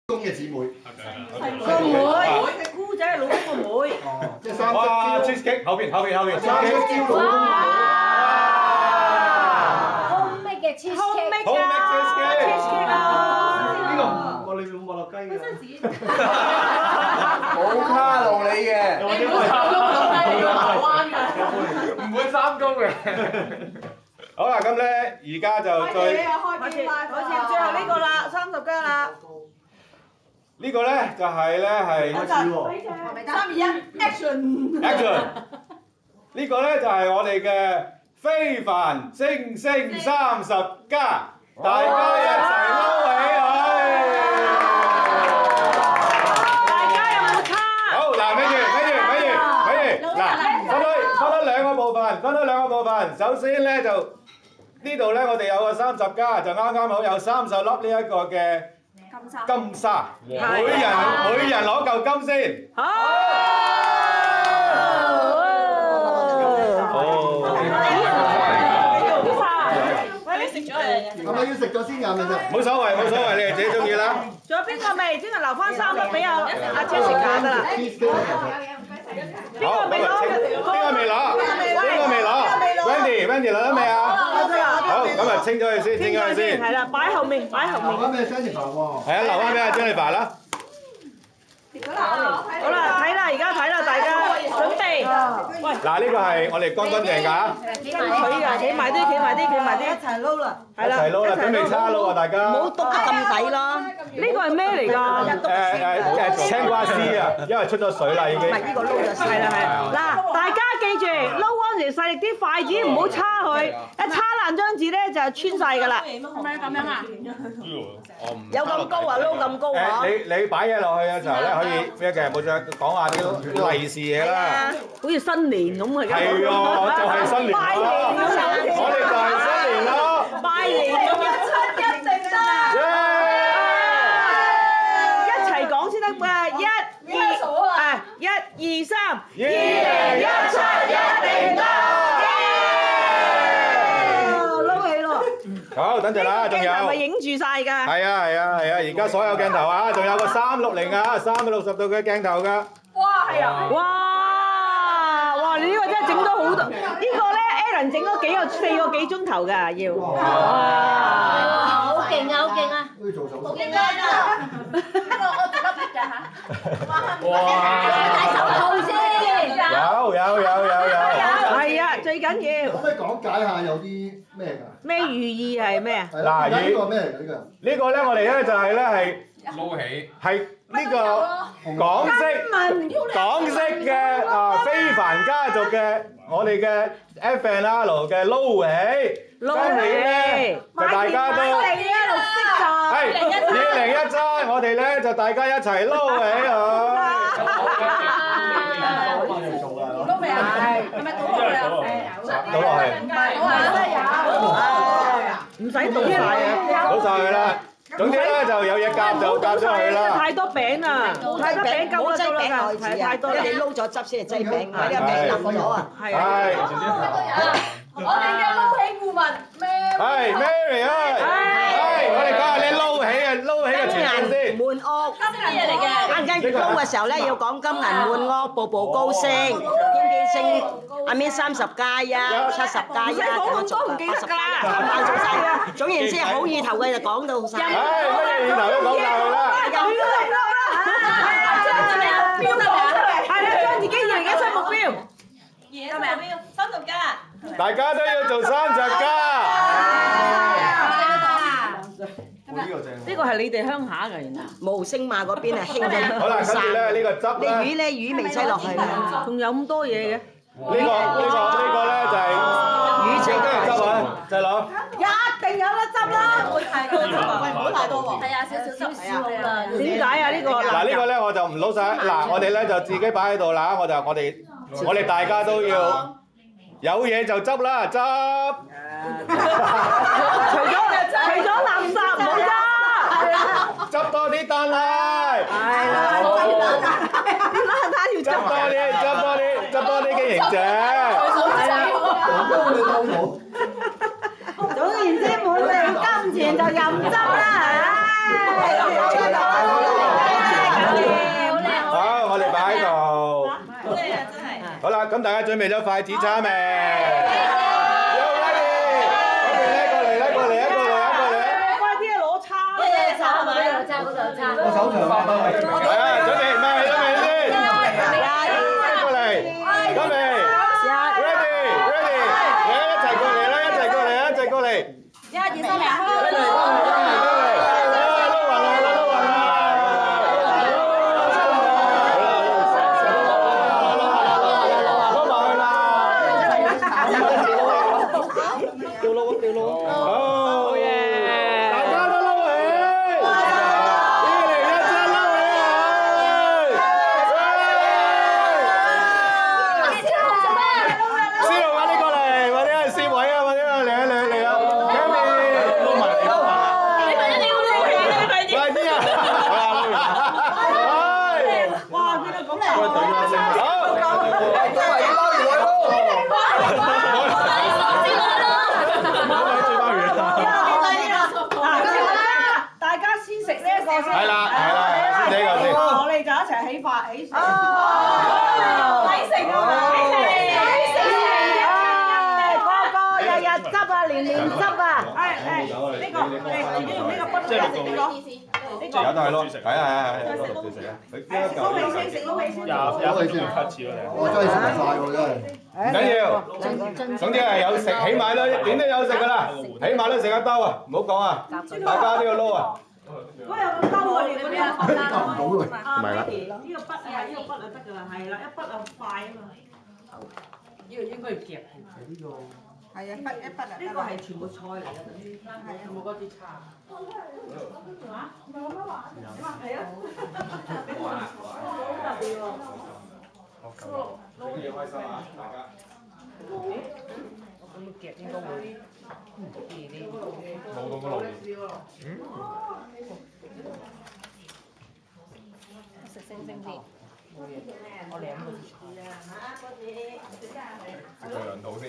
公嘅姊妹。個妹，姑仔係老公個妹。哦，即係三哇隻！cheesecake 後邊。三隻蕉老公。Homemade 嘅 cheesecake。 Homemade cheesecake 呢個我哋冇麥樂雞㗎。冇卡路里嘅。唔會三公嘅。好啦，咁咧而家就開始，最後呢個啦，30姜啦。呢個咧就係3、2、1 ，action！ 呢個咧就係我哋嘅非凡星星30加，大家一齊撈起佢。大家有冇卡？好嗱，咪住，嗱，分開兩個部分，首先咧就呢度咧，我哋有個30加，就啱啱好有30粒呢一個嘅金沙，每人攞嚿金先。好。喂，你食咗嚟？係咪要食咗先飲嘅啫？冇所謂，你哋自己中意啦。仲有邊個未？邊個留翻3粒俾阿Jessica得啦？邊個未攞？Wendy 攞得未啊？好，咁啊清咗佢先。係啦，擺後面。留翻俾 Jennifer 喎。係啊，留翻俾阿 Jennifer 啦。好啦，而家睇啦，大家準備。喂，嗱，呢個係我哋乾淨㗎。企埋啲，一齊撈啦。係啦，一齊撈啦，準備叉撈啊，大家。冇篤得咁底咯。呢個係咩嚟㗎？青瓜絲啊，因為出咗水啦已經。呢個撈就係啦。嗱，大家記住撈嗰陣時細力啲，筷子唔好叉佢，一叉爛張紙咧就穿晒㗎啦。係咪咁樣啊？有咁高啊，撈咁高啊！你擺嘢落去嘅時候咧，可以咩嘅？冇再講下啲利是嘢啦。好似新年咁啊！係喎，就係新年咯。我哋就係新年咯。拜年171定得。一齊講先得㗎，1、2、3，2017一定得。撈起咯！好，等陣啦，仲有。係咪影住晒㗎？係啊！而家所有鏡頭啊，仲有個360啊，360度嘅鏡頭㗎。哇，係啊！哇！你呢個真係整咗好多，呢個咧 Alan 整咗4個幾鐘頭㗎要。哇！好勁啊！都要做手術。好勁啊！我做得㗎嚇。哇！戴手套先。有。係啊，最緊要。可唔可以講解下有啲咩㗎？咩寓意係咩啊？嗱，呢個咩嚟㗎？呢個咧，我哋咧就係咧撈起。係呢個港式嘅非凡家族嘅我哋嘅 FNL 嘅撈起，今年咧就大家都係2017，我哋咧就大家一齊撈起佢。都未啊？係咪倒落去啊？倒落去，唔使倒晒啊！倒晒佢啦。總之咧就有嘢夾就夾咗佢啦。太多餅啦，太多餅夠啦，係太多啦。你撈咗汁先係擠餅，喺個餅淋咗啊！係啊。我哋嘅撈起顧問係 Mary 啊！我哋講下你撈起嘅前提先。滿屋，咩嘢嚟嘅？啱啱撈嘅時候咧，要講金銀滿屋，步步高升，天天升，阿面30加1，70加1，我做啦80加1，慢慢做晒。總言之，好意頭嘅就講到晒。乜嘢意頭都講晒佢啦。係啦，將自己2017目標。30加。大家都要做30加。呢個係你哋鄉下嘅原來。無星馬嗰邊係興嘅。好啦，跟住咧呢個汁咧。你魚未擠落去啊？仲有咁多嘢嘅。呢個咧就係魚青跟住汁啊，細佬。一定有得汁啦！唔好太多喎。係啊，少少啦。點解啊？呢個嗱呢個咧我就唔撈晒，嗱我哋咧就自己擺喺度啦，我哋大家都要有嘢就執啦，執。除咗垃圾唔好執。執多啲蛋嚟。係啦。啲邋遢要執多啲經營者。總言之，滿地金錢就任執啦，唉！啦，咁大家準備咗筷子叉未？有 ready？ 過嚟啦，過嚟啊，過嚟啊，過嚟啊！快啲啊，攞叉！我手長啊，係啊，準備咩？準備先。過嚟，準備。ready，ready，嚟一齊過嚟啦，一齊過嚟，一齊過嚟。1、2、3，嚟！係啦，先呢個先。我哋就一齊起法起成。起成啊嘛！個個日日執啊，年年執啊！呢個自己用呢個筆嚟食呢個。有都係咯，係啊，攞嚟食啊！食撈味先，食撈味先。有你先開始啦，我真係食唔晒喎，真係。唔緊要，總之係有食，起碼都點都有食㗎啦，起碼都食一兜啊！唔好講啊，大家都要撈啊！嗰有個兜我哋嗰啲啊，唔到喎。呢個筆啊，呢個筆就得㗎啦，係啦，一筆啊快啊嘛。呢個應該要夾嘅。係啊，一筆啊。呢個係全部菜嚟㗎，等於係啊，冇嗰啲叉。嚇？唔係咁樣玩？係啊。好特別喎。撈嘢開心啊！大家。我咁夾應該會易啲。冇咁嘅撈。食星星啲。我兩個菜。食個兩肚先。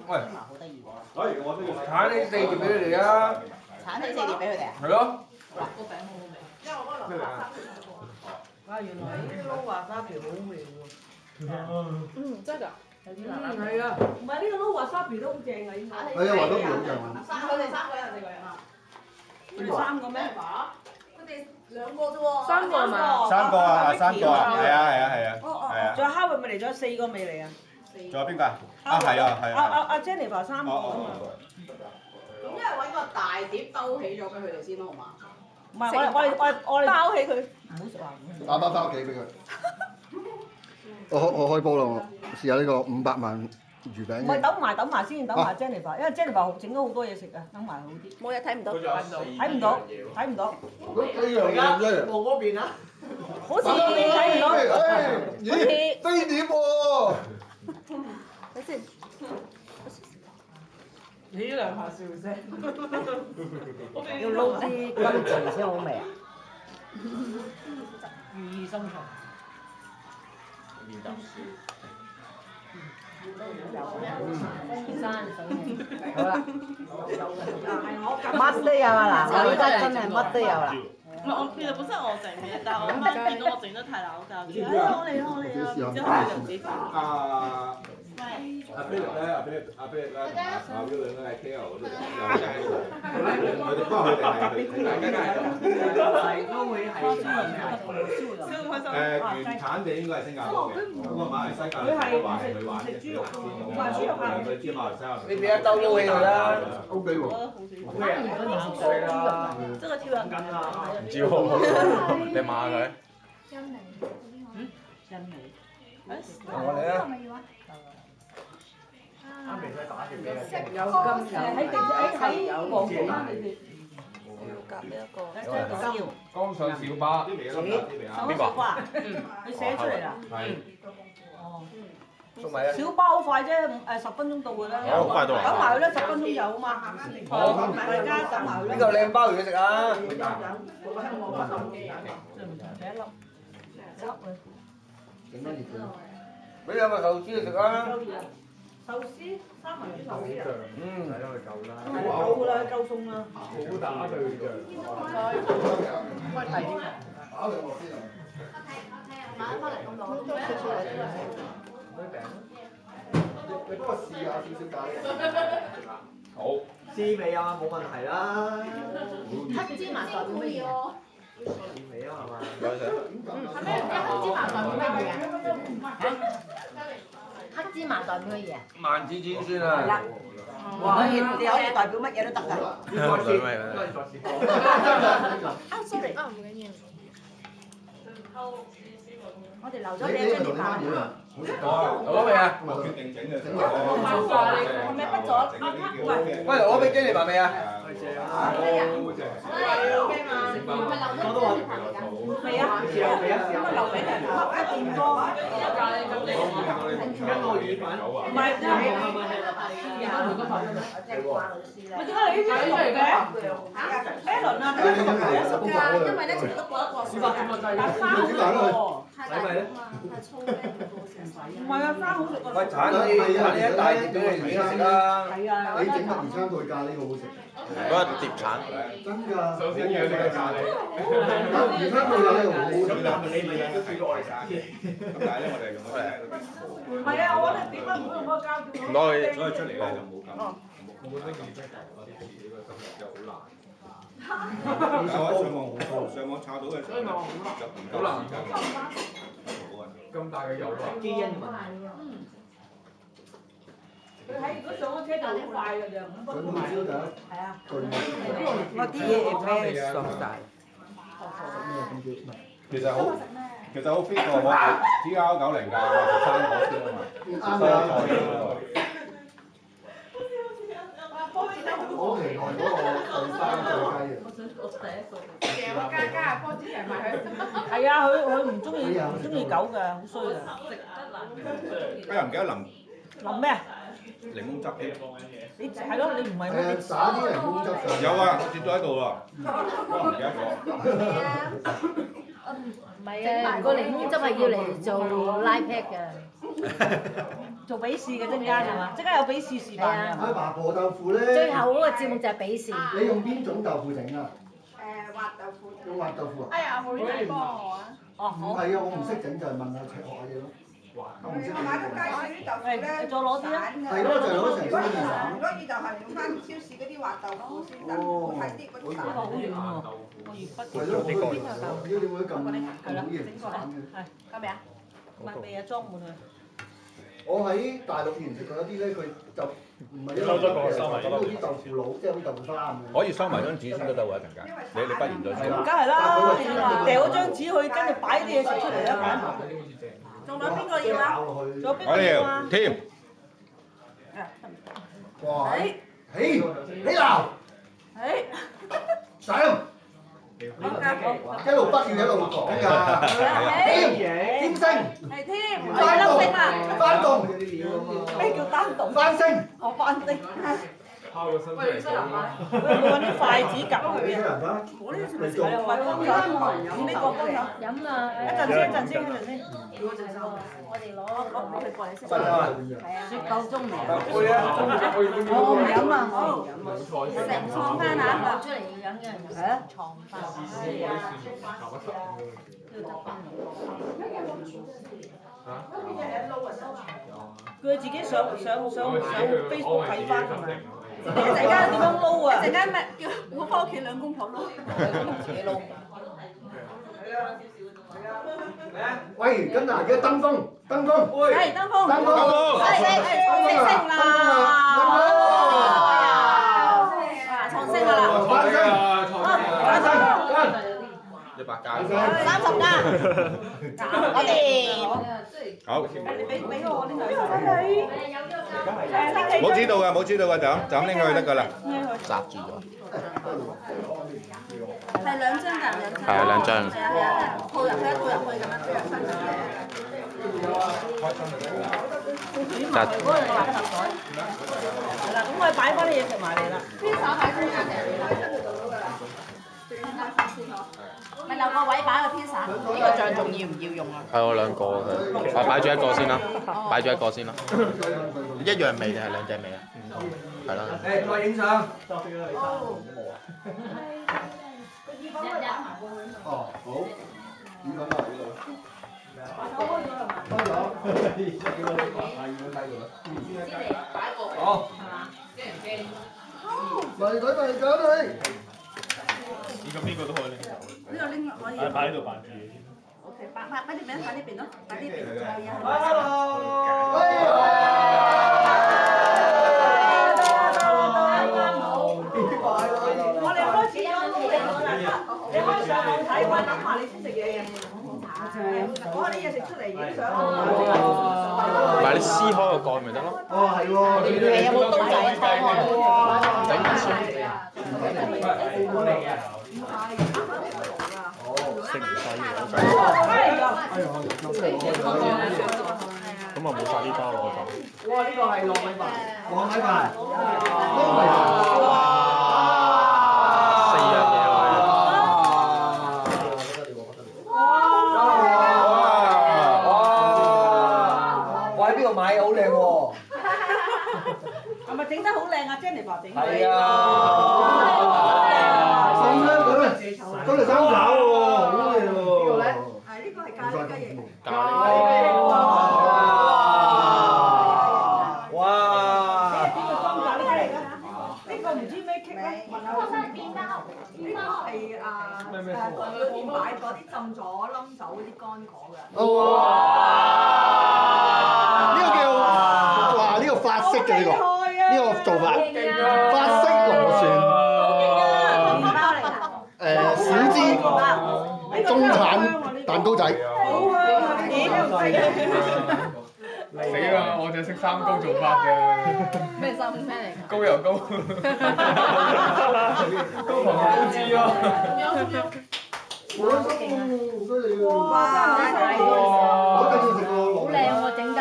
喂，所以我都要鏟你4碟俾佢哋啊！鏟你4碟俾佢哋啊？係咯。哇！原來呢啲撈華沙皮好味喎。真㗎。係啊，唔係呢個撈華沙皮都好正㗎，應該。係啊，華沙皮好正啊。佢哋3個人4個人啊？佢哋3個咩？佢哋2個啫喎。3個係嘛3個啊，3個啊，係啊，仲有 Howard 咪嚟咗4個未嚟啊？仲有邊個啊？啊，係啊。阿 Jennifer 3個啊嘛。咁因為揾個大碟兜起咗俾佢哋先咯，好嘛？唔係，我哋包起佢。唔好食話。打包翻屋企俾佢。我開煲啦，我試下呢個500萬魚餅。唔係等埋先，等埋 Jennifer，因為 Jennifer 整咗好多嘢食啊，等埋好啲。冇嘢睇唔到。睇唔到。呢樣嘢啫。望嗰邊啊！好似睇唔到。咦？飛碟喎！睇先。你呢兩下笑聲。要撈啲金錢先好味啊！寓意深長。好啦，乜都有啊嗱，我依家真係乜都有啦。唔係我其實本身我整嘅，但係我媽見到我整得太鬧交，我嚟啦，之後佢就自己整。阿菲力咧，阿菲力咧，阿標兩個喺 KL 嗰度，佢哋幫佢哋係原產地應該係新加坡嘅，咁啊馬來西亞佢話係佢玩嘅，佢知馬來西亞。你俾一兜撈起佢啦。OK 喎。這個跳人緊啊！唔知喎，你罵佢。真美。我嚟啊！有金喺黃埔灣地鐵。剛上小巴。邊個？你寫出嚟啦。係。送埋啊！小巴好快啫，10分鐘到㗎啦。好快到啊！等埋佢啦，10分鐘有啊嘛。大家等埋佢啦。呢個靚鮑魚食啊！俾兩個壽司食啊！壽司三文魚壽司啊！睇到佢夠啦。夠啦，夠餸啦。好打對象。買翻嚟咁耐。你幫我試下少少咖喱。好。試味啊，冇問題啦。黑芝麻代表乜嘢啊？試味啊，係嘛？唔該晒。係咩？黑芝麻代表乜嘢啊？黑芝麻代表乜嘢啊？萬子煎酸啊！可以代表乜嘢都得㗎。sorry，唔緊要。我哋留咗你你一張碟板。攞未啊？我決定整嘅。係咪畢咗？喂，攞俾經理辦未啊？未啊？咁啊留俾人一電波。唔係，點解你呢啲熟嘅？Alan 啊，因為咧，全部都過一過。使咪咧？唔係啊，生好食啊！喂，鏟你一大碟俾你影下食啦。係啊，你整乜魚生配咖喱好好食？嗰碟橙。真㗎。首先要呢個咖喱。魚生配咖喱好好食。你咪都煮過我哋生嘅。咁但係咧，我哋用嗰隻。唔係啊，我哋點解唔好用嗰個膠碟？攞佢出嚟咧就冇咁。上網抄到嘅時候，就唔夠時間。咁大嘅油啊！基因問題。佢喺如果上咗車就好快㗎咋，5分鐘。係啊。我啲嘢咩上晒？其實好 fit 喎，我係 GR90㗎，我係生果先啊嘛，所以好期待嗰個第三隻雞啊！係啊，佢唔中意狗㗎，好衰㗎。哎呀唔記得淋咩啊？檸檬汁添。你係咯，你唔係咩？撒啲檸檬汁上。有啊，跌咗喺度啦，我唔記得咗。唔係啊，個檸檬汁係要嚟做拉 pack 嘅。做比試嘅陣間係嘛？即刻有比試示範嘅。阿爸婆豆腐咧。最後嗰個節目就係比試。你用邊種豆腐整啊？滑豆腐。用滑豆腐啊？哎呀，冇人幫我啊！哦，唔係啊，我唔識整就係問下學下嘢咯。我唔識整。買到街市啲豆腐咧，你再攞啲啊！係咯，就係攞成如果身件散。如果要就係用翻超市嗰啲滑豆腐先得，好睇啲嗰啲散。好遠喎，我鉛筆。係咯，邊個點會咁好嘢散嘅？係咪啊？唔係未啊，裝滿佢。我喺大陸以前食過一啲咧，佢就唔係一路嘅，整到啲豆腐腦，即係好似豆腐花咁樣。可以收埋張紙先都得喎，一陣間。你不然再出。梗係啦，掉嗰張紙去，跟住擺啲嘢食出嚟啦，擺埋。仲有邊個要啊？仲有邊個要啊？添。哇！起鬧！上！一路不斷一路講㗎。添聲。係添，翻動。翻動。咩叫單動？翻聲。我翻聲。拋個身出嚟。會揾啲筷子夾佢幾多人啊？係啊，唔係公飲，呢個公飲。飲啊！一陣先。我哋攞過嚟先。真係。雪夠鐘未？會啊！我唔飲啊，我。成創翻啊！攞出嚟要飲嘅人就係創翻。佢自己上 Facebook 睇翻係咪？一陣間點樣撈啊？陣間咪叫我翻屋企兩公婆撈。自己撈。喂，跟住嘅登峰。係登峰。升創升㗎啦！翻升。 100間。30間，我哋好。俾我呢度。冇知道㗎，冇知道㗎，就咁拎佢得㗎啦。擲住咗。係兩張㗎，係啊，兩張。係啊，套入去一套入去咁樣，套入身上嘅。擲。係啦，咁我哋擺翻啲嘢食埋嚟啦。披薩擺中間咪留個位擺個披薩。呢個醬仲要唔要用啊？係我兩個嘅，擺住一個先啦，擺住一個先啦。一樣味定係兩隻味啊？係啦。誒，過嚟影相。哦，好。意粉啊，呢度。好。嚟佢嚟緊你。呢個邊個都可以拎走。呢個拎可以。擺喺度扮住嘢先。OK，擺條名擺呢邊咯，擺呢邊仲有嘢。我哋開始咗撈你個啦，你可以上網睇，我等埋你先食嘢嘅。攞啲嘢食出嚟影相。唔係你撕開個蓋咪得咯。哦，係喎。你有冇刀仔劏開？整唔切。咁啊冇晒啲包咯，我就。哇！呢個係糯米飯。糯米飯。4樣嘢喎。哇！喺邊度買嘅？好靚喎。係咪整得好靚啊 ？Jennifer 整嘅。係啊。真係生炒喎，好靚喎。係呢個係咖喱雞翼。咖喱。哇！邊個裝咖喱雞嚟㗎？呢個唔知咩劇咧？問下佢先。呢個係要點擺嗰啲浸咗冧酒嗰啲乾果嘅。哇！呢個叫哇！呢個法式嘅呢個做法，法式螺旋。小資中產蛋糕仔。死啦！我就識三高做法嘅。咩衫咩嚟？高又高，高糖高脂咯。哇！好靚喎，整得，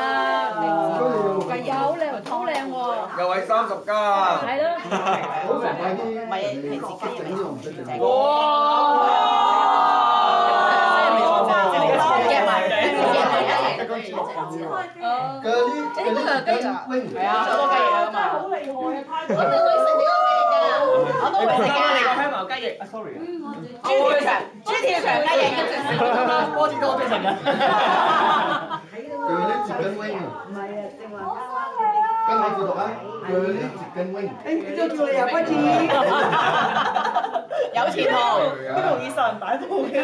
又好靚，好靚喎。又係30加。係咯。好快啲。唔係平時雞翼唔識整。哇！嗰啲雞翼。係啊，好多雞翼啊嘛。好厲害啊！太我都會食你個雞翼㗎，我都會食㗎。你個香茅雞翼啊，sorry 啊。豬條長雞翼，波子多變成嘅。嗰啲接近 wing。唔係啊，正話跟我照讀啊！嗰啲接近 wing。誒，叫你又不知。有前途，不容易受人擺佈嘅。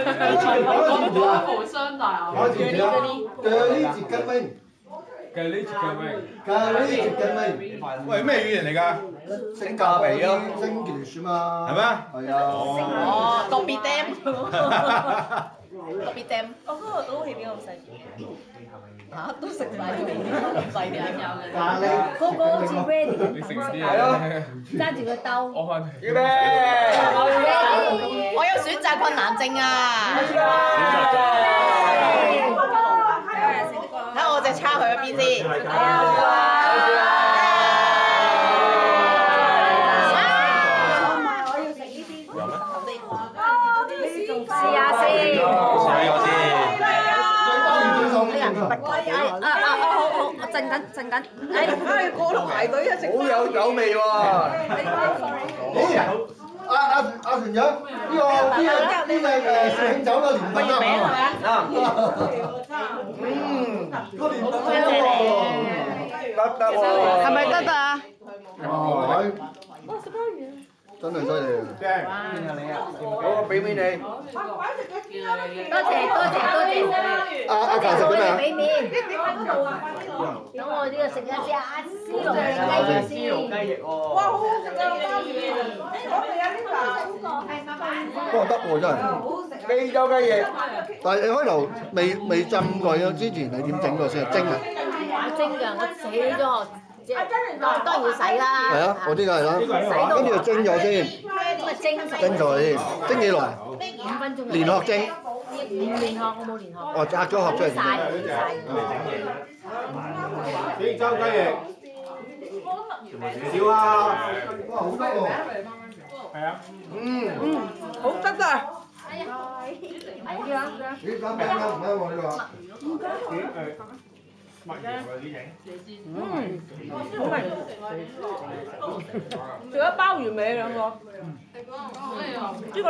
無雙大牛。我知唔知啊？嗰啲接近 wing。咖喱接近咩？咖喱接近 wing。喂，咩語言嚟㗎？星加比咯，星傑書嘛。係咩？係啊。哦，特別釘，特別釘。我嗰個都好似邊個細啲？嚇，都食晒咗，細啲有嘅。咖喱。嗰個好似 ready 你食啲係咯。揸住個兜。我翻嚟。預備。我有選擇困難症啊！睇我隻叉去咗邊先。試下先。好，我靜緊。過度排隊一直。好有酒味喎。阿船長，呢個誒醒酒嘅年份啦，啊。個年份喎。得喎。係咪得啊？哦，真係犀利啊！好，我俾面你。多謝。阿強食咩啊？俾面。等我呢個食一隻絲龍雞翼先。雞翼喎。哇，好好食啊！鮑魚，我哋有呢個。不過得喎真係。非洲雞翼。但係你開頭未浸過啊？之前你點整過先啊？蒸啊？我蒸㗎，我洗咗，即係當然要洗啦。係啊，我呢個係啦，跟住就蒸咗先，咁啊蒸蒸咗先，蒸幾耐？ 5分鐘。連殼蒸。連殼，我冇連殼。哦，拆咗殼出嚟。晒。非洲雞翼。少啊！哇，好得喎！係啊。好得啊！咦，啱唔啱我呢個？麥葉嗰啲影。好味。仲有鮑魚味兩個。呢個